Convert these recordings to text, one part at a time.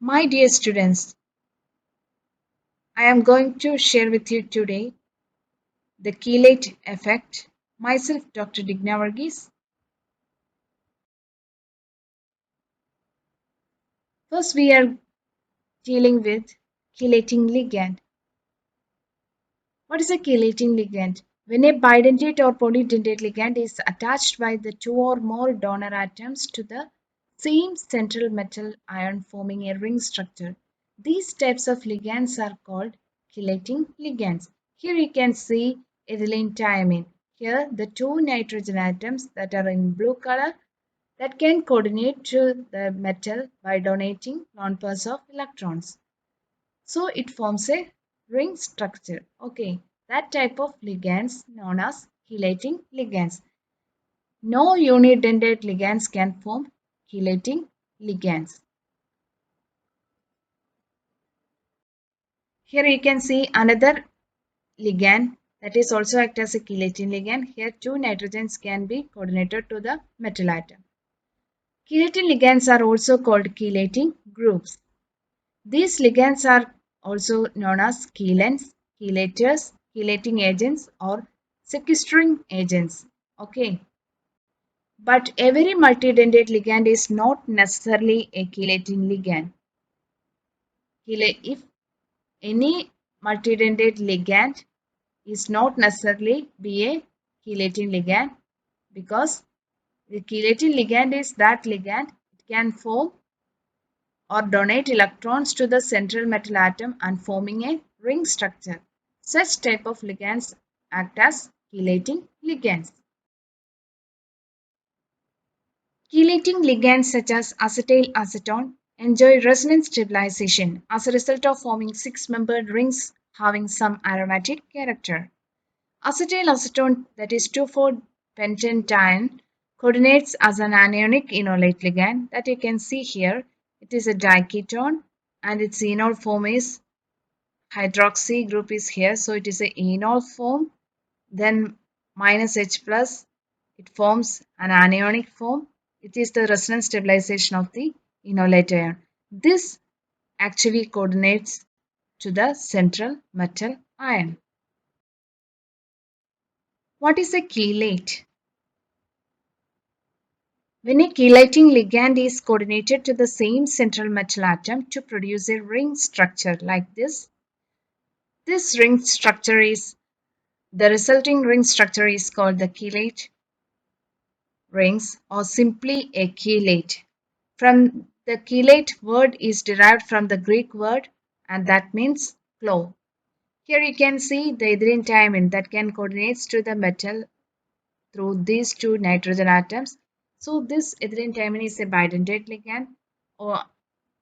My dear students, I am going to share with you today the Chelate Effect. Myself, Dr. Digna Varghese. First, we are dealing with chelating ligand. What is a chelating ligand? When a bidentate or polydentate ligand is attached by the two or more donor atoms to the same central metal ion forming a ring structure, these types of ligands are called chelating ligands. Here you can see ethylene thiamine. Here the two nitrogen atoms that are in blue color that can coordinate to the metal by donating lone pairs of electrons. So it forms a ring structure. Okay, that type of ligands known as chelating ligands. No unidentate ligands can form chelating ligands. Here you can see another ligand that is also act as a chelating ligand. Here two nitrogens can be coordinated to the metal atom. Chelating ligands are also called chelating groups. These ligands are also known as chelants, chelators, chelating agents, or sequestering agents. Okay, but every multidentate ligand is not necessarily a chelating ligand. If any multidentate ligand is not necessarily be a chelating ligand because the chelating ligand is that ligand it can form or donate electrons to the central metal atom and forming a ring structure. Such type of ligands act as chelating ligands. Chelating ligands such as acetyl-acetone enjoy resonance stabilization as a result of forming six-membered rings having some aromatic character. Acetyl-acetone, that is 2,4-pentanediene, coordinates as an anionic enolate ligand that you can see here. It is a diketone and its enol form is hydroxy group is here, so it is a enol form. Then minus H plus, it forms an anionic form. It is the resonance stabilization of the enolate ion. This actually coordinates to the central metal ion. What is a chelate? When a chelating ligand is coordinated to the same central metal atom to produce a ring structure like this ring structure is the resulting ring structure is called the chelate rings or simply a chelate. From the chelate word is derived from the Greek word and that means flow. Here you can see the ethylene thiamine that can coordinate to the metal through these two nitrogen atoms. So this ethylene thiamine is a bidentate ligand or,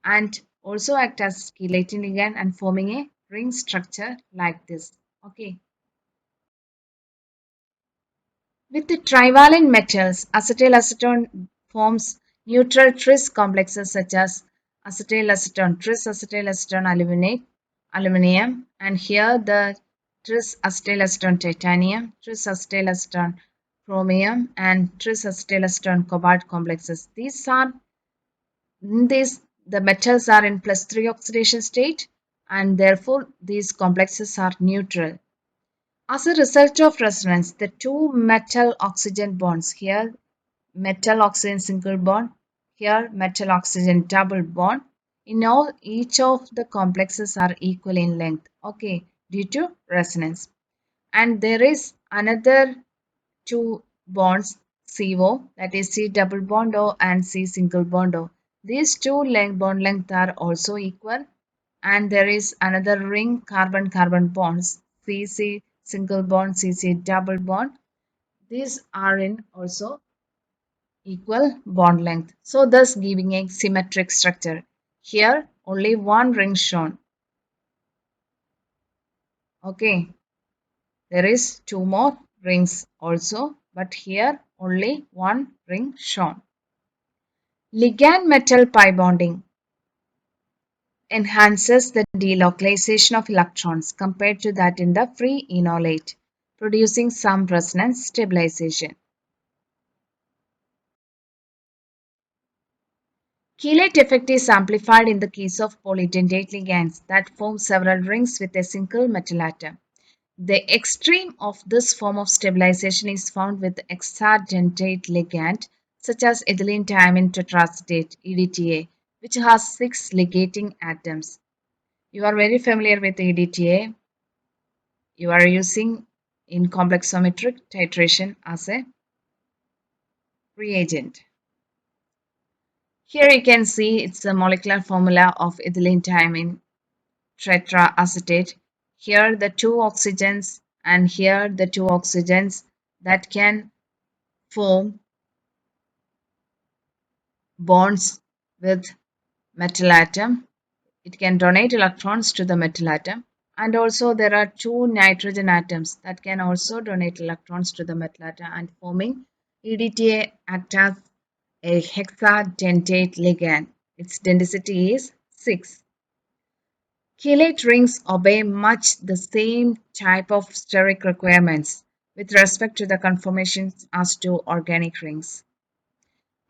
and also act as chelating ligand and forming a ring structure like this. Okay. With the trivalent metals, acetyl-acetone forms neutral tris complexes such as acetyl-acetone tris acetyl-acetone aluminium, and here the tris acetyl-acetone titanium, tris acetyl-acetone chromium, and tris acetyl-acetone cobalt complexes. The metals are in +3 oxidation state, and therefore these complexes are neutral. As a result of resonance, the two metal oxygen bonds, here metal oxygen single bond, here metal oxygen double bond, in all each of the complexes are equal in length, okay, due to resonance. And there is another two bonds CO, that is C double bond O and C single bond O. These two bond length are also equal, and there is another ring carbon-carbon bonds CC single bond, CC double bond. These are in also equal bond length, so thus giving a symmetric structure. Here only one ring shown. Okay, there is two more rings also, but here only one ring shown. Ligand metal pi bonding enhances the delocalization of electrons compared to that in the free enolate, producing some resonance stabilization. Chelate effect is amplified in the case of polydentate ligands that form several rings with a single metal atom. The extreme of this form of stabilization is found with hexadentate ligand such as ethylene diamine tetracetate EDTA, which has 6 ligating atoms. You are very familiar with EDTA. You are using in complexometric titration as a reagent. Here you can see it's the molecular formula of ethylene diamine tetraacetate. Here the two oxygens and here the two oxygens that can form bonds with metal atom. It can donate electrons to the metal atom. And also there are two nitrogen atoms that can also donate electrons to the metal atom and forming EDTA act as a hexadentate ligand. Its density is 6. Chelate rings obey much the same type of steric requirements with respect to the conformations as to organic rings.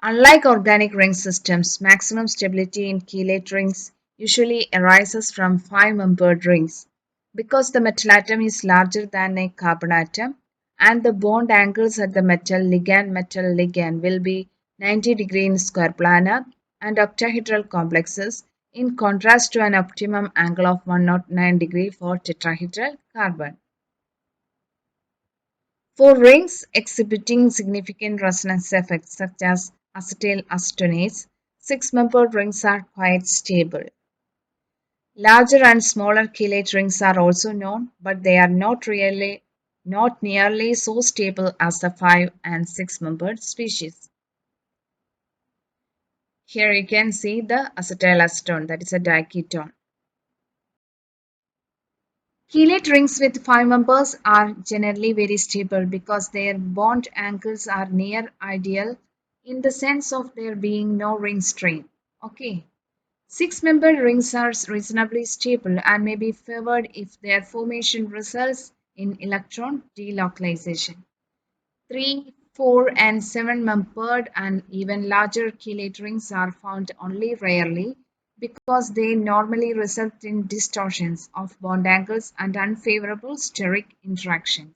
Unlike organic ring systems, maximum stability in chelate rings usually arises from 5-membered rings. Because the metal atom is larger than a carbon atom and the bond angles at the metal ligand will be 90 degree in square planar and octahedral complexes in contrast to an optimum angle of 109 degree for tetrahedral carbon. For rings exhibiting significant resonance effects such as acetyl acetonates, 6-membered rings are quite stable. Larger and smaller chelate rings are also known, but they are not nearly so stable as the 5 and 6-membered species. Here you can see the acetyl acetone, that is a diketone. Chelate rings with 5 members are generally very stable because their bond angles are near ideal in the sense of there being no ring strain. Okay. 6-membered rings are reasonably stable and may be favored if their formation results in electron delocalization. 3, 4, and 7-membered and even larger chelate rings are found only rarely because they normally result in distortions of bond angles and unfavorable steric interactions.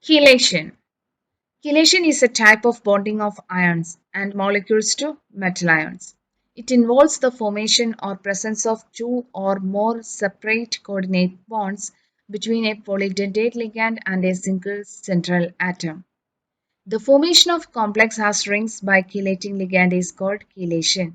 Chelation. Chelation is a type of bonding of ions and molecules to metal ions. It involves the formation or presence of two or more separate coordinate bonds between a polydentate ligand and a single central atom. The formation of complex has rings by chelating ligand is called chelation.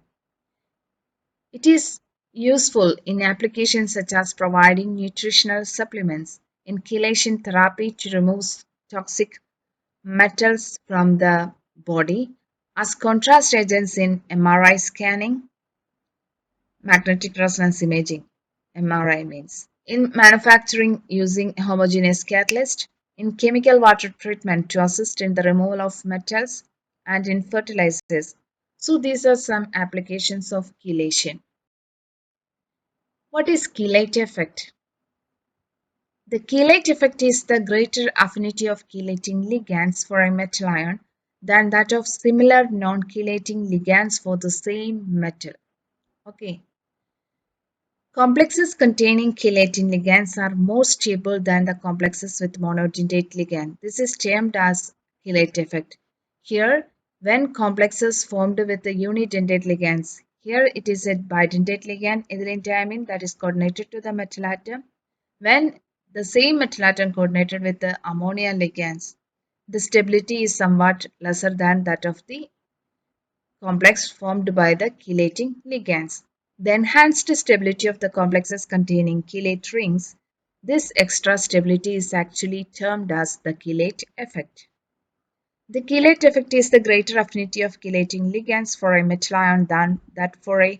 It is useful in applications such as providing nutritional supplements in chelation therapy to remove toxic metals from the body as contrast agents in MRI scanning, magnetic resonance imaging, MRI means, in manufacturing using homogeneous catalyst, in chemical water treatment to assist in the removal of metals, and in fertilizers. So these are some applications of chelation. What is chelate effect? The chelate effect is the greater affinity of chelating ligands for a metal ion than that of similar non-chelating ligands for the same metal. Okay. Complexes containing chelating ligands are more stable than the complexes with monodentate ligand. This is termed as chelate effect. Here, when complexes formed with the unidentate ligands, here it is a bidentate ligand, ethylene diamine, that is coordinated to the metal atom. When the same metal atom coordinated with the ammonia ligands, the stability is somewhat lesser than that of the complex formed by the chelating ligands. The enhanced stability of the complexes containing chelate rings, this extra stability is actually termed as the chelate effect. The chelate effect is the greater affinity of chelating ligands for a metal ion than that for a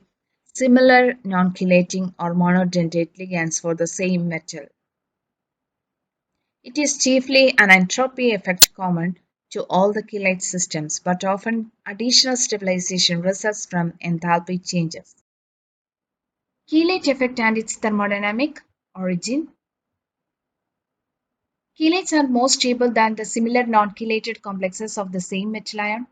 similar non-chelating or monodentate ligands for the same metal. It is chiefly an entropy effect common to all the chelate systems, but often additional stabilization results from enthalpy changes. Chelate effect and its thermodynamic origin. Chelates are more stable than the similar non-chelated complexes of the same metal ion.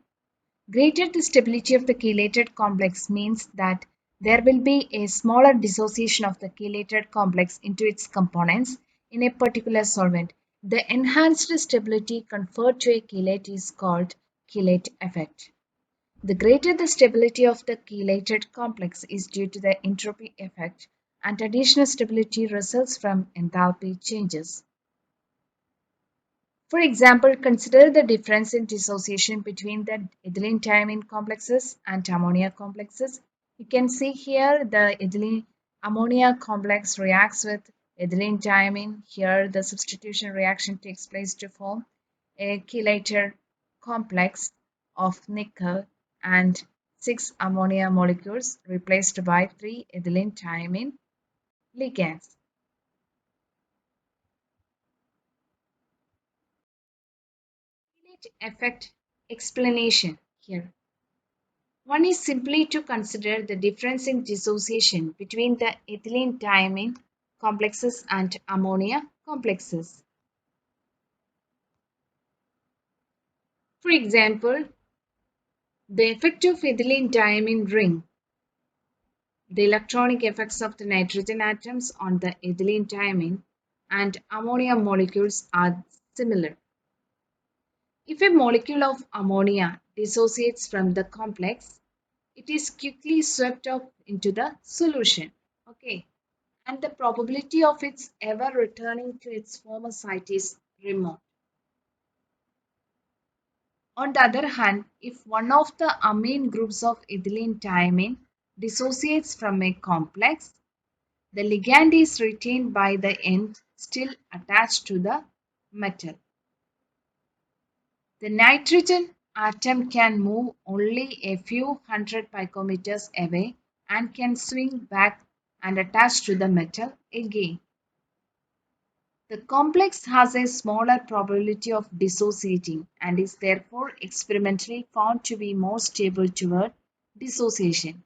Greater the stability of the chelated complex means that there will be a smaller dissociation of the chelated complex into its components in a particular solvent. The enhanced stability conferred to a chelate is called chelate effect. The greater the stability of the chelated complex is due to the entropy effect, and additional stability results from enthalpy changes. For example, consider the difference in dissociation between the ethylene thiamine complexes and ammonia complexes. You can see here the ethylene ammonia complex reacts with ethylene thiamine. Here the substitution reaction takes place to form a chelated complex of nickel and 6 ammonia molecules replaced by 3 ethylene thiamine ligands. Chelate effect explanation here. One is simply to consider the difference in dissociation between the ethylene thiamine complexes and ammonia complexes. For example, the effect of ethylene thiamine ring, the electronic effects of the nitrogen atoms on the ethylene thiamine and ammonia molecules are similar. If a molecule of ammonia dissociates from the complex, it is quickly swept up into the solution. Okay, and the probability of its ever returning to its former site is remote. On the other hand, if one of the amine groups of ethylene thiamine dissociates from a complex, the ligand is retained by the end still attached to the metal. The nitrogen atom can move only a few hundred picometers away and can swing back and attach to the metal again. The complex has a smaller probability of dissociating and is therefore experimentally found to be more stable toward dissociation.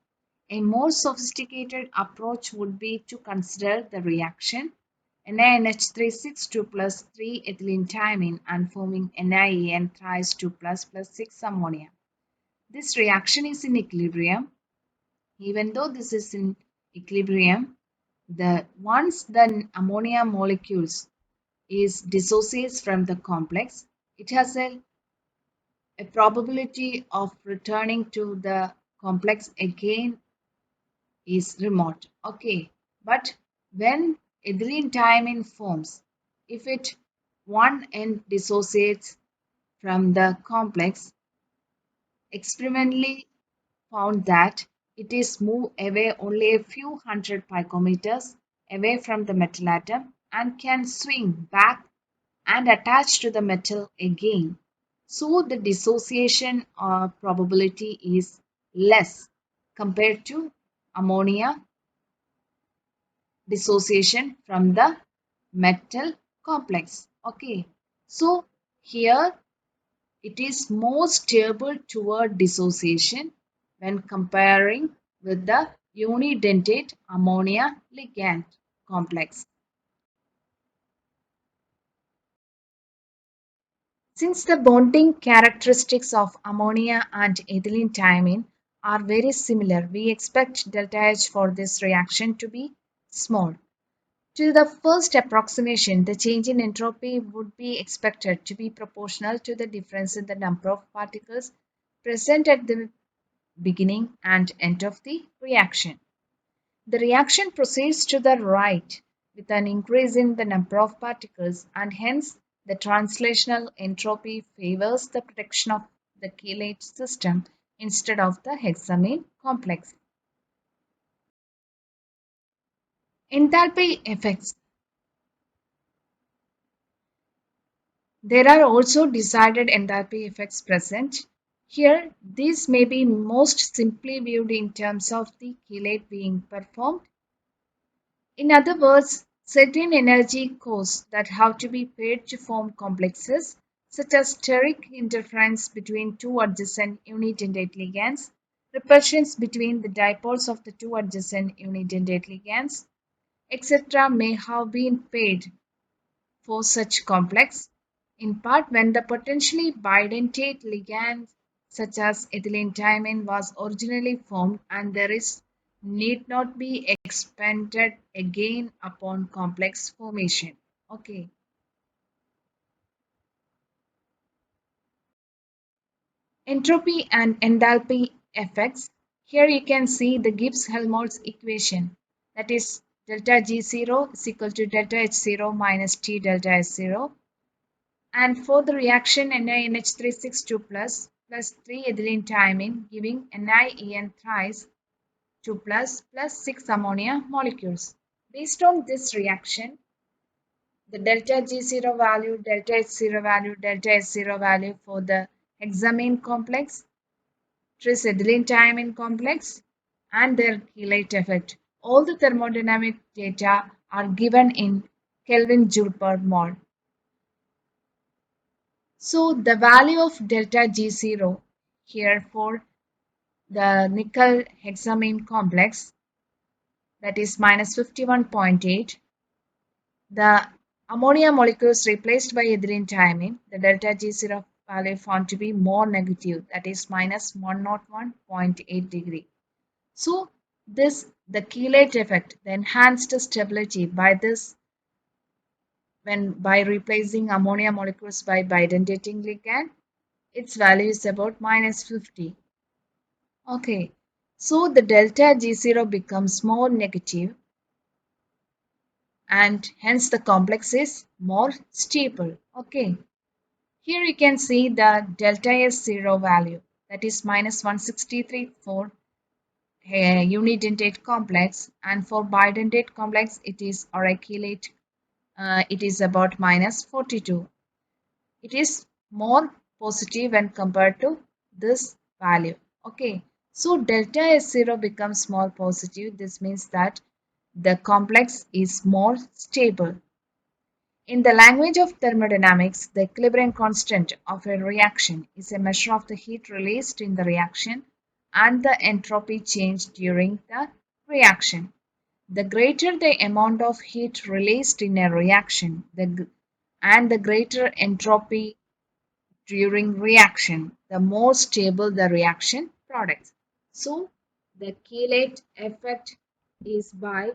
A more sophisticated approach would be to consider the reaction NaNH362 plus 3 ethylene thiamine and forming NaEN thrice 2 plus 6 ammonia. This reaction is in equilibrium. Even though this is in equilibrium, once the ammonia molecules is dissociates from the complex, it has a probability of returning to the complex again is remote. Okay, but when ethylene thiamine forms, if it one end dissociates from the complex, experimentally found that it is moved away only a few hundred picometers away from the metal atom and can swing back and attach to the metal again. So the dissociation probability is less compared to ammonia dissociation from the metal complex. Okay, so here it is more stable toward dissociation when comparing with the unidentate ammonia ligand complex. Since the bonding characteristics of ammonia and ethylene thiamine are very similar, we expect delta H for this reaction to be small. To the first approximation, the change in entropy would be expected to be proportional to the difference in the number of particles present at the beginning and end of the reaction. The reaction proceeds to the right with an increase in the number of particles, and hence the translational entropy favors the protection of the chelate system instead of the hexamine complex. Enthalpy effects. There are also decided enthalpy effects present. Here, these may be most simply viewed in terms of the chelate being performed. In other words, certain energy costs that have to be paid to form complexes, such as steric interference between two adjacent unidentate ligands, repulsions between the dipoles of the two adjacent unidentate ligands, etc., may have been paid for such complex, in part when the potentially bidentate ligands such as ethylene diamine, was originally formed and there is need not be expanded again upon complex formation. Okay. Entropy and enthalpy effects. Here you can see the Gibbs-Helmholtz equation, that is delta G0 is equal to delta H0 minus T delta S0. And for the reaction NiNH362 plus 3 ethylene diamine giving NiEN thrice 2 plus 6 ammonia molecules. Based on this reaction, the delta G0 value, delta H0 value, delta S0 value for the hexamine complex, triethylene diamine complex, and their chelate effect. All the thermodynamic data are given in Kelvin joule per mole. So the value of delta G0 here for the nickel hexamine complex, that is minus 51.8. The ammonia molecules replaced by ethylene diamine, the delta G0 value found to be more negative, that is minus 101.8 degree. So the chelate effect, the enhanced stability by this when by replacing ammonia molecules by bidendating ligand, its value is about minus 50. Okay, so the delta G0 becomes more negative and hence the complex is more stable. Okay, here you can see the delta S0 value, that is minus 163 for a unidentate complex, and for bidentate complex it is or a chelate it is about minus 42. It is more positive when compared to this value. Okay, so delta S0 becomes more positive. This means that the complex is more stable. In the language of thermodynamics, the equilibrium constant of a reaction is a measure of the heat released in the reaction and the entropy change during the reaction. The greater the amount of heat released in a reaction, and the greater entropy during reaction, the more stable the reaction product. So, the chelate effect is by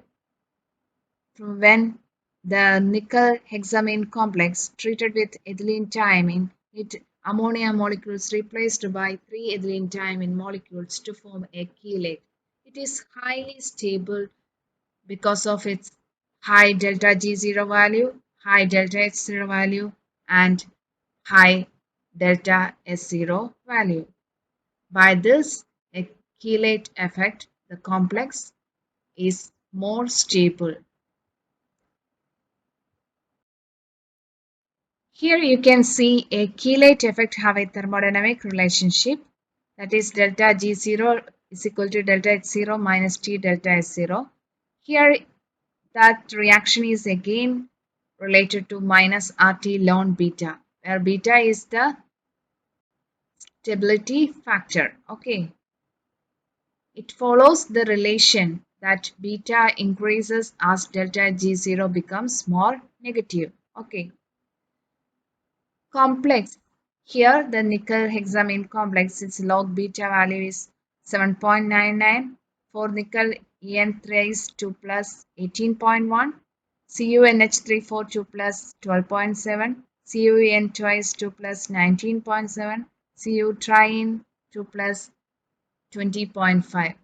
when the nickel hexamine complex treated with ethylene diamine with ammonia molecules replaced by 3 ethylene diamine molecules to form a chelate. It is highly stable because of its high delta G0 value, high delta H0 value, and high delta S0 value. By this a chelate effect, the complex is more stable. Here you can see a chelate effect have a thermodynamic relationship, that is delta G0 is equal to delta H0 minus T delta S0. Here that reaction is again related to minus RT ln beta, where beta is the stability factor. Okay, it follows the relation that beta increases as delta G0 becomes more negative. Okay, complex. Here the nickel hexamine complex, its log beta value is 7.99. For nickel En3 is 2 plus 18.1. CuNH342 plus 12.7. CuN twice 2 plus 19.7. Cu triene 2 plus 20.5.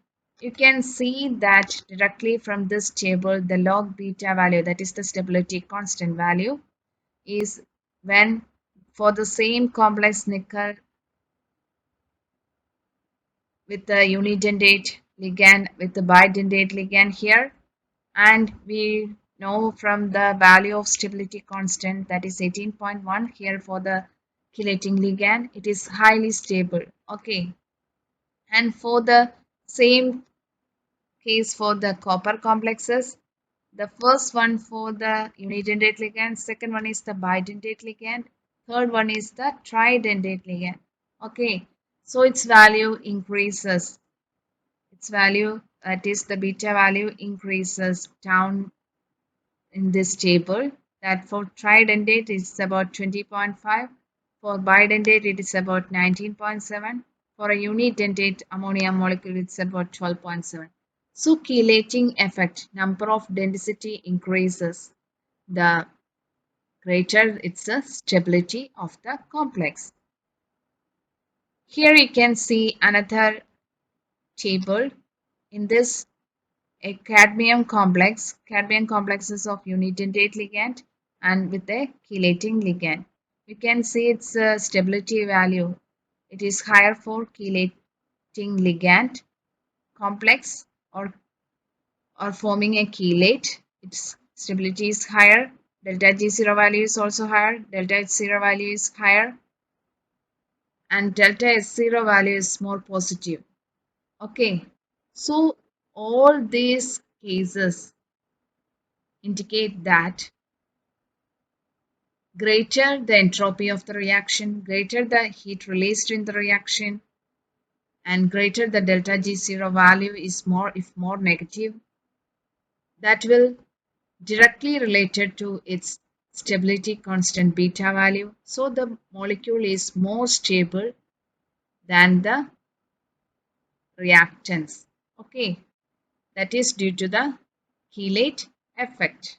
You can see that directly from this table the log beta value, that is the stability constant value, is when for the same complex nickel with the unidentate ligand with the bidentate ligand here, and we know from the value of stability constant, that is 18.1 here for the chelating ligand, it is highly stable. Okay, and for the same case for the copper complexes, the first one for the unidentate ligand, second one is the bidentate ligand, third one is the tridentate ligand. Okay, so its value increases. Its value, that is the beta value, increases down in this table. That for tridentate is about 20.5, for bidentate it is about 19.7, For a unidentate ammonia molecule, it's about 12.7. So chelating effect, number of density increases, the greater its stability of the complex. Here you can see another table. In this, a cadmium complexes of unidentate ligand and with a chelating ligand. You can see its stability value. It is higher for chelating ligand complex or forming a chelate. Its stability is higher. Delta G0 value is also higher. Delta H0 value is higher. And delta S0 value is more positive. Okay. So all these cases indicate that greater the entropy of the reaction, greater the heat released in the reaction, and greater the delta G0 value is more if more negative, that will directly related to its stability constant beta value. So the molecule is more stable than the reactants. Okay, that is due to the chelate effect.